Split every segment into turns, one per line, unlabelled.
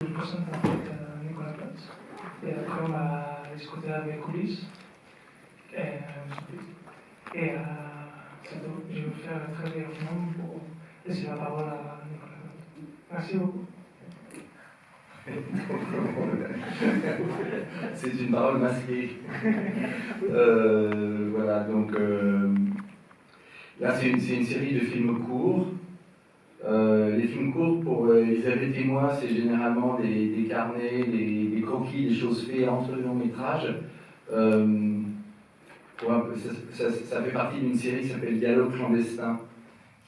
Je présente en fait Nicolas Platz. Et après, on va discuter avec coulisses. Et c'est tout. Je vais faire très brièvement pour laisser la parole à Nicolas Platz. Merci beaucoup.
C'est une parole masquée. Voilà, donc là c'est une série de films courts. Les films courts pour Elisabeth et moi, c'est généralement des carnets, des croquis, des choses faites entre les longs métrages. Ça fait partie d'une série qui s'appelle Dialogue clandestin,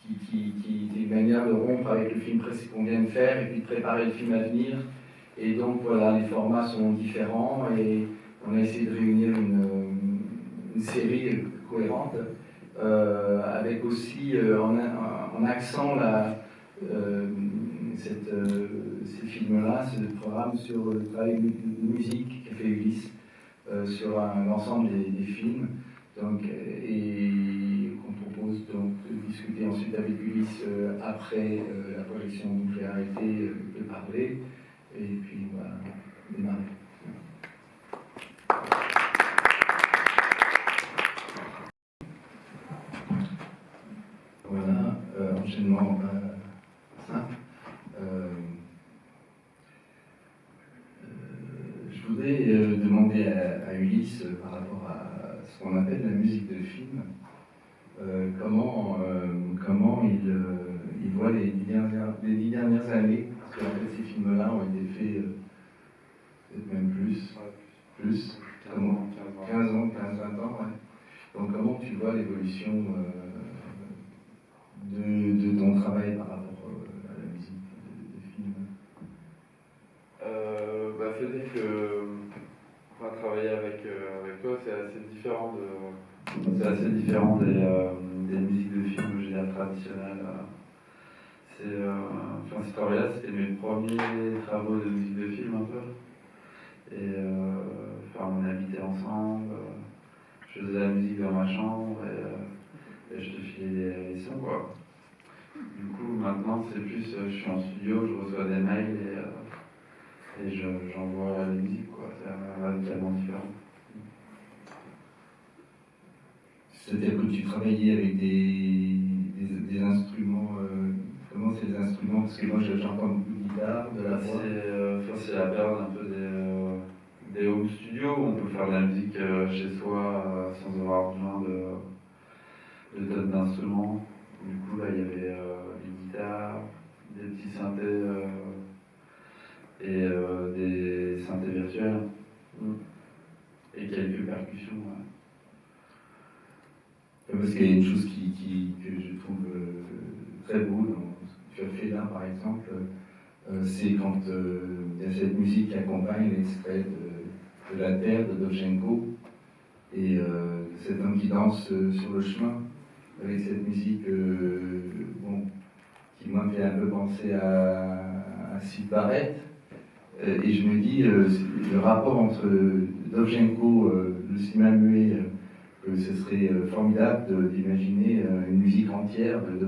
qui est une manière de rompre avec le film qu'on vient de faire et puis de préparer le film à venir. Et donc voilà, les formats sont différents et on a essayé de réunir une série cohérente avec aussi en accent ces films-là, ce programme sur le travail de musique qu'a fait Ulysse sur l'ensemble des films. Donc, et qu'on propose donc de discuter ensuite avec Ulysse après la projection. Donc j'ai arrêté de parler et puis on va démarrer. Voilà, enchaînement simple. Je voudrais demander à Ulysse par rapport à ce qu'on appelle la musique de film, comment il voit les 10 dernières années, parce qu'en fait ces films-là ont été faits peut-être même plus, 15 ans, 15-20 ans. Ouais. Donc comment tu vois l'évolution de ton travail par rapport à la musique de film?
C'est-à-dire que travailler avec toi, c'est assez différent des musiques de films, je dirais, traditionnelles. Ce travail-là, c'était mes premiers travaux de musique de film un peu. Et on habitait ensemble, je faisais la musique dans ma chambre et je te filais des sons, quoi. Du coup, maintenant, c'est plus, je suis en studio, je reçois des mails et j'envoie la musique, quoi. C'est radicalement différent.
C'est-à-dire que tu travaillais avec des instruments, comment c'est les instruments? Parce que moi j'entends beaucoup de guitare, de la voix.
C'est la période un peu des home studios où on peut faire de la musique chez soi sans avoir besoin de tonnes d'instruments. Du coup, là, il y avait des guitares, des petits synthés et des synthés virtuels et quelques percussions. Ouais.
Parce qu'il y a une chose que je trouve très beau dans ce que tu as fait là, par exemple, c'est quand il y a cette musique qui accompagne l'extrait de La Terre de Dovzhenko et cet homme qui danse sur le chemin avec cette musique qui m'a fait un peu penser à Syd Barrett. Et je me dis, le rapport entre Dovzhenko, le cinéma muet, que ce serait formidable d'imaginer une musique entière de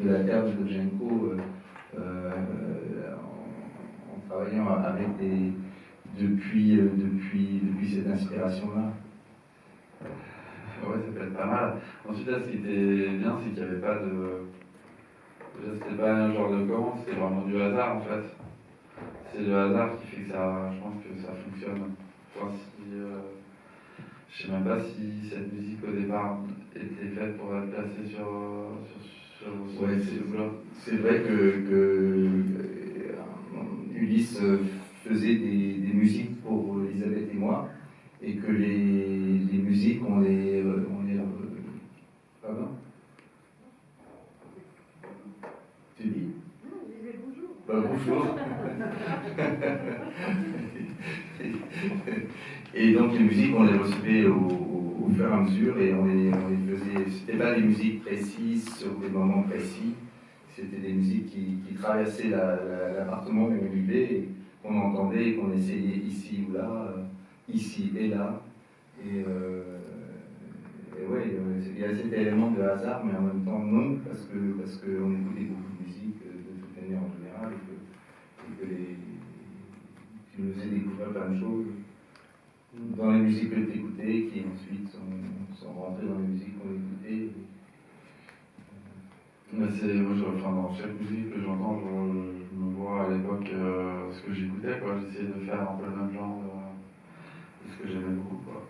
La Terre de Dovzhenko en travaillant avec depuis cette inspiration-là.
Ouais, ça peut être pas mal. Ensuite, là, ce qui était bien, c'est qu'il n'y avait pas de... Déjà, c'était pas un genre de commande, c'était vraiment du hasard, en fait. C'est le hasard qui fait que ça... Je pense que ça fonctionne. Enfin, je sais même pas si cette musique, au départ, était faite pour être placée sur
ouais, c'est vrai que Ulysse faisait des musiques pour Elisabeth et moi, et que les musiques, on les pardon? Tu dis?
Non, je disais bonjour.
Bonjour. Et donc les musiques, on les recevait au fur et à mesure et on les faisait. C'était pas des musiques précises sur des moments précis. C'était des musiques qui traversaient l'appartement où on vivait et qu'on entendait et qu'on essayait ici ou là, ici et là. Et ouais, il y a cet élément de hasard, mais en même temps non, parce qu'on écoutait beaucoup de musique de toute manière en général et que découvert plein de choses dans les musiques que tu écoutais, qui ensuite sont rentrées dans les musiques qu'on écoutait.
Mais moi, dans chaque musique que j'entends, je me vois à l'époque ce que j'écoutais, quoi. J'essayais de faire un peu le même genre de ce que j'aimais beaucoup, quoi.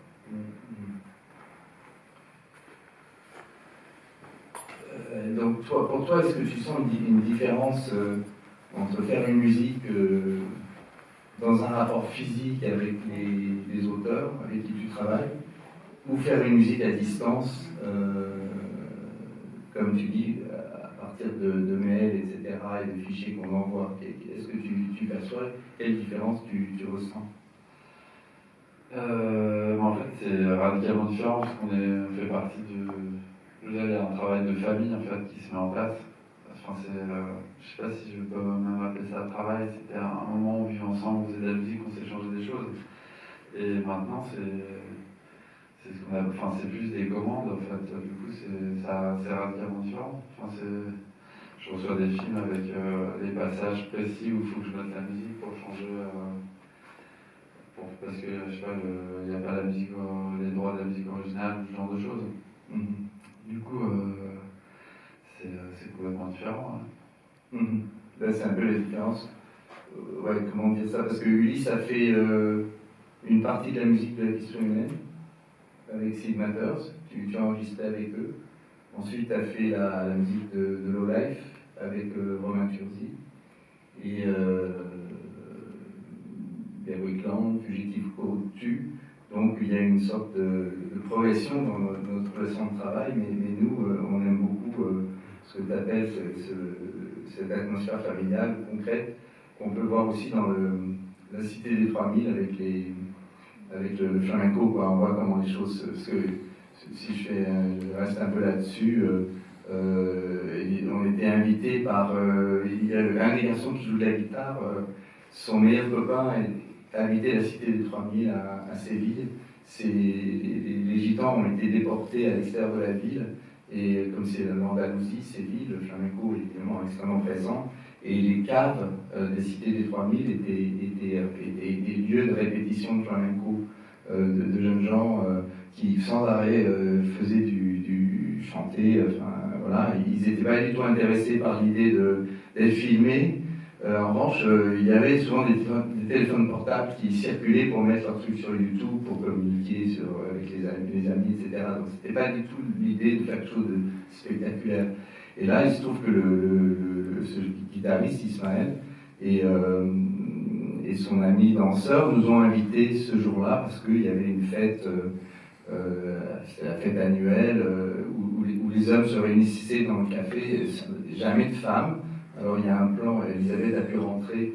Donc pour toi, est-ce que tu sens une différence entre faire une musique dans un rapport physique avec les auteurs avec qui tu travailles, ou faire une musique à distance, comme tu dis, à partir de mails, etc., et de fichiers qu'on envoie? Est-ce que tu perçois quelle différence tu ressens?
En fait, c'est radicalement différent parce qu'on fait partie il y a un travail de famille en fait qui se met en place. Enfin, je sais pas si je peux même appeler ça un travail. C'était un moment où on vivait ensemble, on faisait de la musique, on s'échangeait des choses. Et maintenant, c'est ce qu'on a. Enfin, c'est plus des commandes en fait. Du coup, c'est radicalement différent. Enfin, je reçois des films avec des passages précis où il faut que je mette la musique pour changer. Parce que je sais pas, il n'y a pas la musique, les droits de la musique originale, ce genre de choses. Du coup, c'est complètement différent.
Là, c'est un peu la différence. Ouais, comment dire ça? Parce que Ulysse a fait une partie de la musique de La Question Humaine avec Sid Matters. Tu as enregistré avec eux. Ensuite, tu as fait la musique de Low Life avec Romain Turzi. Et Berwickland, Fugitive Code. Donc il y a une sorte de progression dans notre relation de travail, mais nous, on aime beaucoup ce que tu appelles cette atmosphère familiale, concrète, qu'on peut voir aussi dans la Cité des 3000 avec le flamenco, quoi. On voit comment les choses... Parce que si je reste un peu là-dessus, on était invité par... il y a un des garçons qui joue de la guitare, son meilleur copain a habité la Cité des 3000 à Séville. Les Gitans ont été déportés à l'extérieur de la ville, et comme c'est l'Andalousie, Séville, le flamenco est évidemment extrêmement présent, et les caves des Cités des 3000 étaient des lieux de répétition de flamenco, de jeunes gens qui sans arrêt faisaient du chanter, voilà. Ils n'étaient pas du tout intéressés par l'idée d'être filmés. En revanche, il y avait souvent des téléphones portables qui circulaient pour mettre leurs trucs sur YouTube, pour communiquer avec les amis, etc. Donc c'était pas du tout l'idée de faire quelque chose de spectaculaire. Et là, il se trouve que ce guitariste, Ismaël, et son ami danseur nous ont invités ce jour-là parce qu'il y avait une fête, c'était la fête annuelle, où les hommes se réunissaient dans le café, jamais de femmes. Alors il y a un plan, Elisabeth a pu rentrer,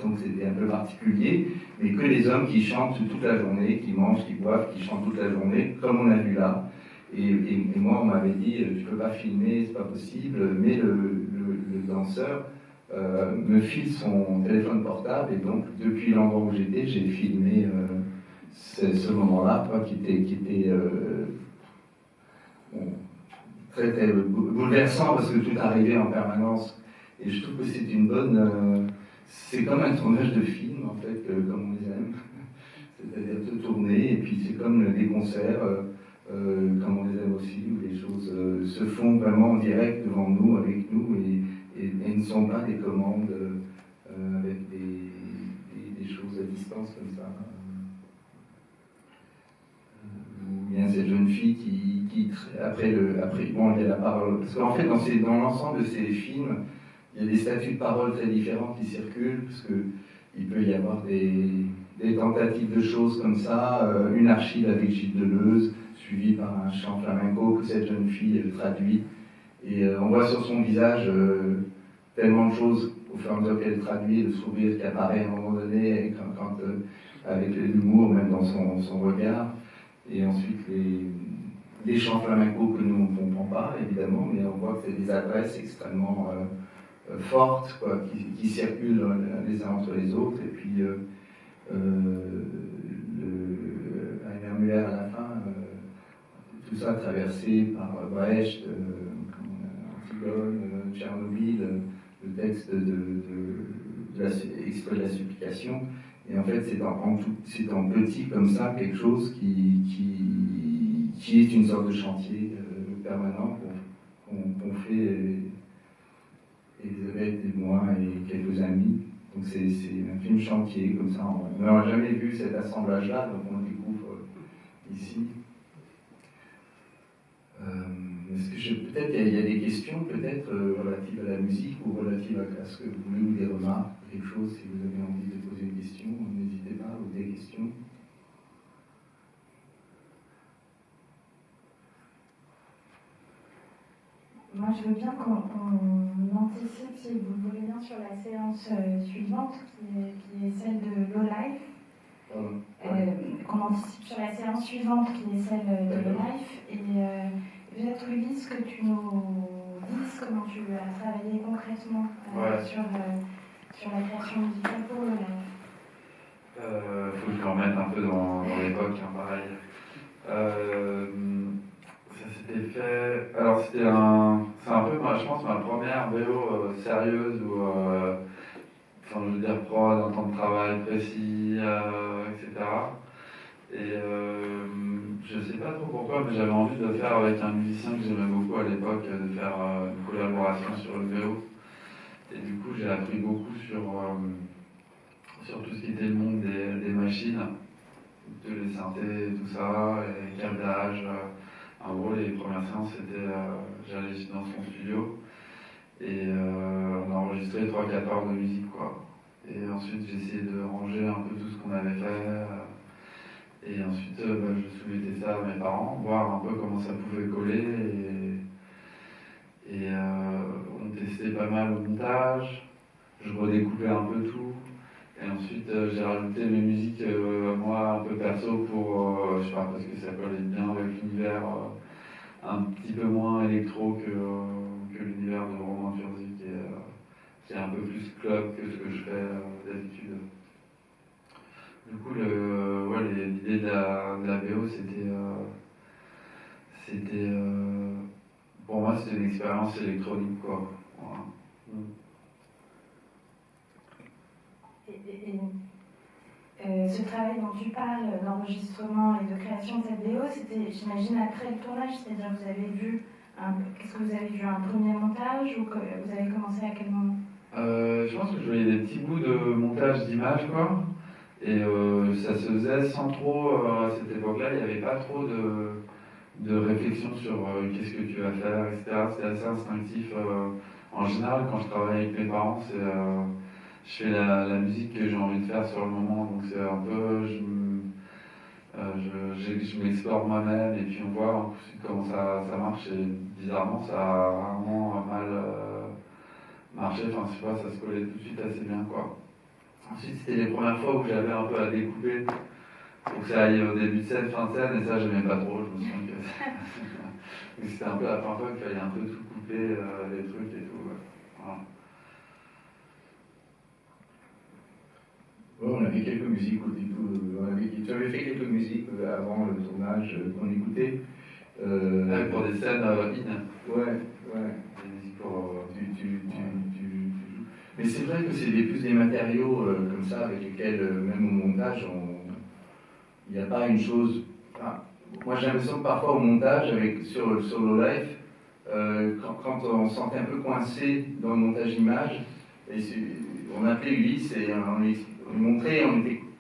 donc c'était un peu particulier, mais que les hommes qui chantent toute la journée, qui mangent, qui boivent, qui chantent toute la journée, comme on a vu là. Et moi, on m'avait dit, je ne peux pas filmer, c'est pas possible, mais le danseur me file son téléphone portable, et donc depuis l'endroit où j'étais, j'ai filmé ce moment-là, qui était bon, très bouleversant parce que tout arrivait en permanence. Et je trouve que c'est une bonne... c'est comme un tournage de film, en fait, comme on les aime. C'est-à-dire de tourner, et puis c'est comme des concerts, comme on les aime aussi, où les choses se font vraiment en direct devant nous, avec nous, et ne sont pas des commandes avec des choses à distance comme ça. Il y a cette jeune fille qui après, bon, il y a la parole. Parce qu'en fait, dans l'ensemble de ces films, il y a des statuts de parole très différents qui circulent, parce qu'il peut y avoir des tentatives de choses comme ça, une archive avec Gilles Deleuze, suivie par un chant flamenco que cette jeune fille traduit. Et on voit sur son visage tellement de choses au fur et à mesure qu'elle traduit, le sourire qui apparaît à un moment donné, avec l'humour même dans son regard. Et ensuite les chants flamenco que nous on ne comprend pas évidemment, mais on voit que c'est des adresses extrêmement fortes, quoi, qui circulent les uns entre les autres. Et puis Rainer Müller à la fin, tout ça traversé par Brecht, Antigone, Tchernobyl, le texte de exprès de la supplication. Et en fait, c'est en petit comme ça quelque chose qui est une sorte de chantier permanent qu'on fait, Elisabeth et moi et quelques amis. Donc c'est un film chantier comme ça. On n'aura jamais vu cet assemblage-là, donc on le découvre ici. Est-ce que peut-être il y a des questions peut-être relatives à la musique ou relatives à ce que vous voulez, ou des remarques, quelque chose, si vous avez envie de poser une question, n'hésitez pas, ou des questions.
Moi, je veux bien qu'on anticipe, si vous voulez bien, sur la séance suivante, qui est celle de Low Life. Qu'on anticipe sur la séance suivante, qui est celle de Low Life. Et peut-être, Ulysse, que tu nous dises comment tu as travaillé concrètement sur la création musicale pour Low Life.
Faut que je me remette un peu dans l'époque, hein, pareil. Ça s'était fait. Alors c'est un peu, je pense, ma première VO sérieuse où, enfin, je veux dire, prod, un temps de travail précis, etc. Et je sais pas trop pourquoi, mais j'avais envie de le faire avec un musicien que j'aimais beaucoup à l'époque, de faire une collaboration sur une VO. Et du coup, j'ai appris beaucoup sur tout ce qui était le monde des machines, de les synthés, tout ça, et les câblages. En gros, les premières séances, c'était j'allais dans son studio et on a enregistré 3-4 heures de musique, quoi. Et ensuite, j'ai essayé de ranger un peu tout ce qu'on avait fait. Et ensuite, je soumettais ça à mes parents, voir un peu comment ça pouvait coller. Et on testait pas mal au montage. Je redécoupais un peu tout. Et ensuite, j'ai rajouté mes musiques, moi, un peu perso, pour, je sais pas, parce que ça collait bien avec l'univers un petit peu moins électro que l'univers de Romain Turzi, qui est un peu plus club que ce que je fais d'habitude. Du coup, l'idée de la VO, c'était pour moi, c'était une expérience électronique, quoi. Voilà.
Ce travail dont tu parles, d'enregistrement et de création de cette vidéo, c'était, j'imagine, après le tournage, c'est-à-dire que vous avez vu, qu'est-ce que vous avez vu, un premier montage ou que vous avez commencé à quel moment?
Je pense que je voyais des petits bouts de montage d'images, quoi. Et ça se faisait sans trop, à cette époque-là, il n'y avait pas trop de réflexion sur qu'est-ce que tu vas faire, etc. C'était assez instinctif. En général, quand je travaille avec mes parents, je fais la musique que j'ai envie de faire sur le moment, donc c'est un peu, je m'explore moi-même et puis on voit ensuite comment ça marche, et bizarrement ça a rarement mal marché, enfin je sais pas, ça se collait tout de suite assez bien, quoi. Ensuite c'était les premières fois où j'avais un peu à découper pour que ça aille au début de scène, fin de scène, et ça j'aimais pas trop, je me souviens que c'était un peu la première fois qu'il fallait un peu tout couper, les trucs et tout, ouais. Voilà.
Bon, on avait quelques musiques au début. Tu avais fait quelques musiques avant le tournage qu'on écoutait.
Pour des scènes in.
Ouais.
Des musiques pour.
Mais c'est vrai que c'est plus des matériaux comme ça avec lesquels, même au montage, il n'y a pas une chose. Enfin, moi j'ai l'impression que parfois au montage, sur Low Life, quand on se sentait un peu coincé dans le montage image, on appelait Ulysse et on lui montrait,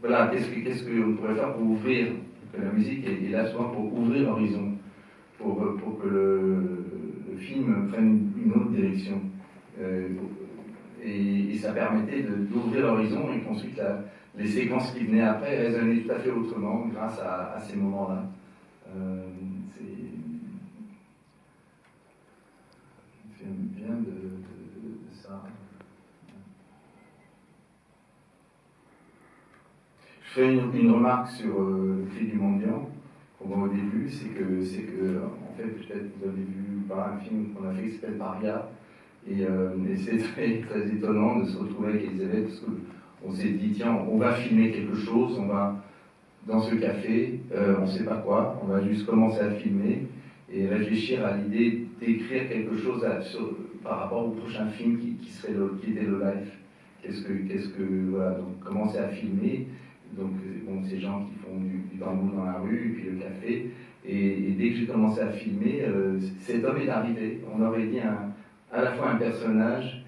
voilà, qu'est-ce qu'on pourrait faire pour ouvrir, que la musique est là souvent pour ouvrir l'horizon, pour que le film prenne une autre direction. Et ça permettait d'ouvrir l'horizon et qu'ensuite les séquences qui venaient après résonnaient tout à fait autrement grâce à ces moments-là. J'aime bien de ça. Je fais une remarque sur le cri du mendiant qu'on voit au début, c'est que en fait, peut-être vous avez vu un film qu'on a fait qui s'appelle Paria, et c'est très, très étonnant de se retrouver avec Elisabeth, parce qu'on s'est dit, tiens, on va filmer quelque chose, on va dans ce café, on ne sait pas quoi, on va juste commencer à filmer et réfléchir à l'idée d'écrire quelque chose par rapport au prochain film qui était Low Life. voilà, donc commencer à filmer. Donc, bon, ces gens qui font du bambou dans la rue, et puis le café. Et dès que j'ai commencé à filmer, cet homme est arrivé. On aurait dit à la fois un personnage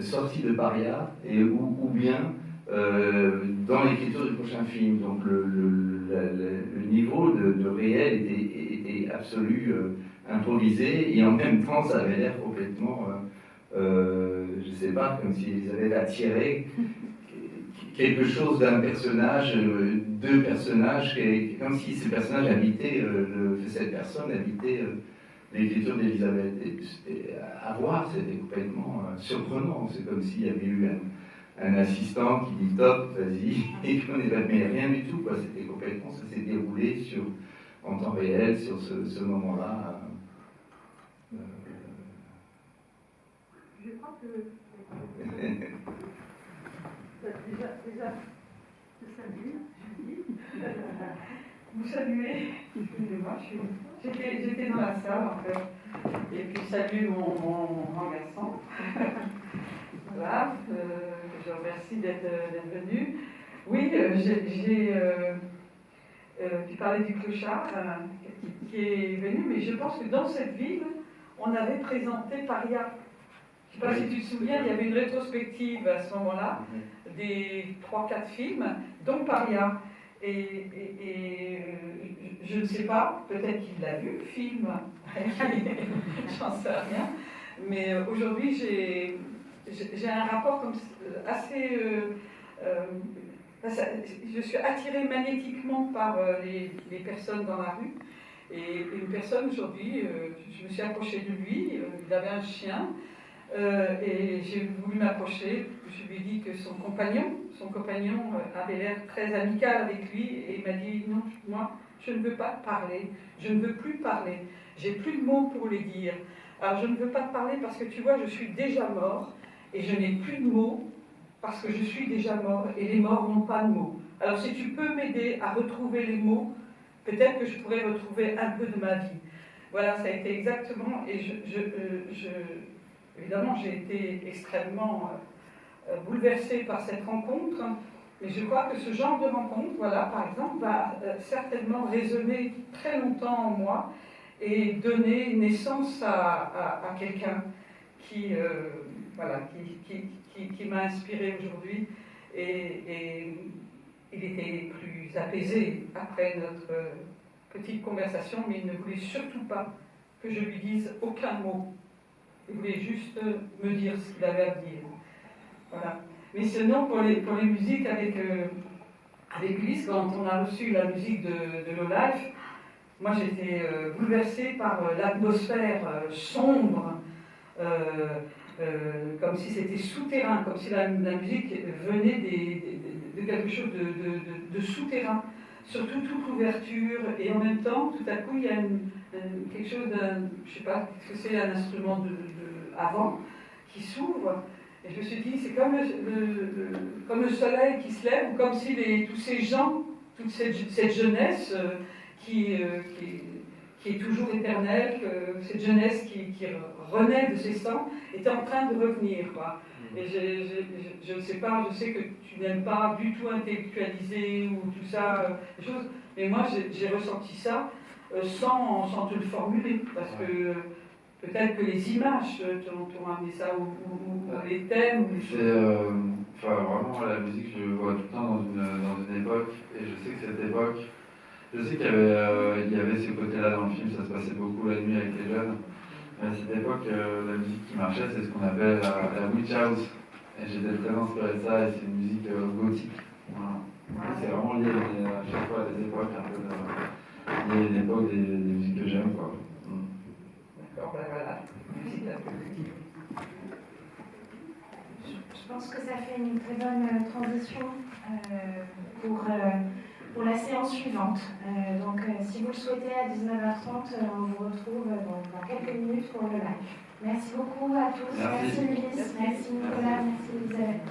sorti de Paria, ou bien dans l'écriture du prochain film. Donc le niveau de réel était absolu, improvisé, et en même temps ça avait l'air complètement, je sais pas, comme s'ils avaient attiré quelque chose d'un personnage, deux personnages, comme si ces personnages habitaient, cette personne habitait l'écriture d'Elisabeth. Et à voir, c'était complètement surprenant. C'est comme s'il y avait eu un assistant qui dit top, vas-y, et qu'on n'est pas, mais rien du tout, quoi. C'était complètement, ça s'est déroulé en temps réel sur ce moment-là.
Je crois que déjà, je salue, Julie. Vous saluez, excusez-moi, j'étais dans la salle en fait, et puis salue mon grand garçon. Voilà, je remercie d'être venu. Oui, tu parlais du clochard qui est venu, mais je pense que dans cette ville, on avait présenté Paria. Je ne sais pas si tu te souviens, il y avait une rétrospective à ce moment-là, des 3-4 films, dont Paria. Et je ne sais pas, peut-être qu'il l'a vu, le film, j'en sais rien. Mais aujourd'hui, j'ai un rapport comme, assez... je suis attirée magnétiquement par les personnes dans la rue. Et une personne aujourd'hui, je me suis approchée de lui, il avait un chien. Et j'ai voulu m'approcher, je lui ai dit que son compagnon avait l'air très amical avec lui, et il m'a dit non, moi je ne veux pas parler, je ne veux plus parler, j'ai plus de mots pour les dire. Alors je ne veux pas te parler parce que tu vois, je suis déjà mort, et je n'ai plus de mots parce que je suis déjà mort, et les morts n'ont pas de mots. Alors si tu peux m'aider à retrouver les mots, peut-être que je pourrais retrouver un peu de ma vie. Voilà, ça a été exactement, et évidemment, j'ai été extrêmement bouleversée par cette rencontre, mais je crois que ce genre de rencontre, voilà, par exemple, va certainement résonner très longtemps en moi et donner naissance à quelqu'un qui m'a inspirée aujourd'hui. Et il était plus apaisé après notre petite conversation, mais il ne voulait surtout pas que je lui dise aucun mot. Il voulait juste me dire ce qu'il avait à dire. Voilà. Mais sinon, pour les musiques avec Ulysse, quand on a reçu la musique de Low Life, moi j'étais bouleversée par l'atmosphère sombre, comme si c'était souterrain, comme si la musique venait de quelque chose de souterrain. Surtout toute l'ouverture, et en même temps, tout à coup, il y a quelque chose d'un, je ne sais pas ce que c'est, un instrument avant qui s'ouvre, et je me suis dit, c'est comme le soleil qui se lève, ou comme si tous ces gens, toute cette jeunesse qui est toujours éternelle, cette jeunesse qui renaît de ses sangs, était en train de revenir, quoi. Et je ne sais pas, je sais que tu n'aimes pas du tout intellectualiser ou tout ça, choses, mais moi j'ai ressenti ça sans te le formuler, parce que peut-être que les images t'ont amené ça, ou les thèmes. Ou les choses.
Vraiment, la musique, je vois tout le temps dans une époque, et je sais que cette époque, je sais qu'il y avait ce côté-là dans le film, ça se passait beaucoup la nuit avec les jeunes. Mais à cette époque, la musique qui marchait, c'est ce qu'on appelle la witch house. Et j'étais très inspiré de ça, et c'est une musique gothique. Voilà. C'est vraiment lié à chaque fois à des époques, un peu lié à l'époque des musiques que j'aime, quoi.
D'accord, ben voilà.
Je pense que ça fait une très bonne transition pour la séance suivante. Donc, si vous le souhaitez, à 19h30, on vous retrouve dans quelques minutes pour le live. Merci beaucoup à tous. Merci Ulysse, merci Nicolas, merci Elisabeth.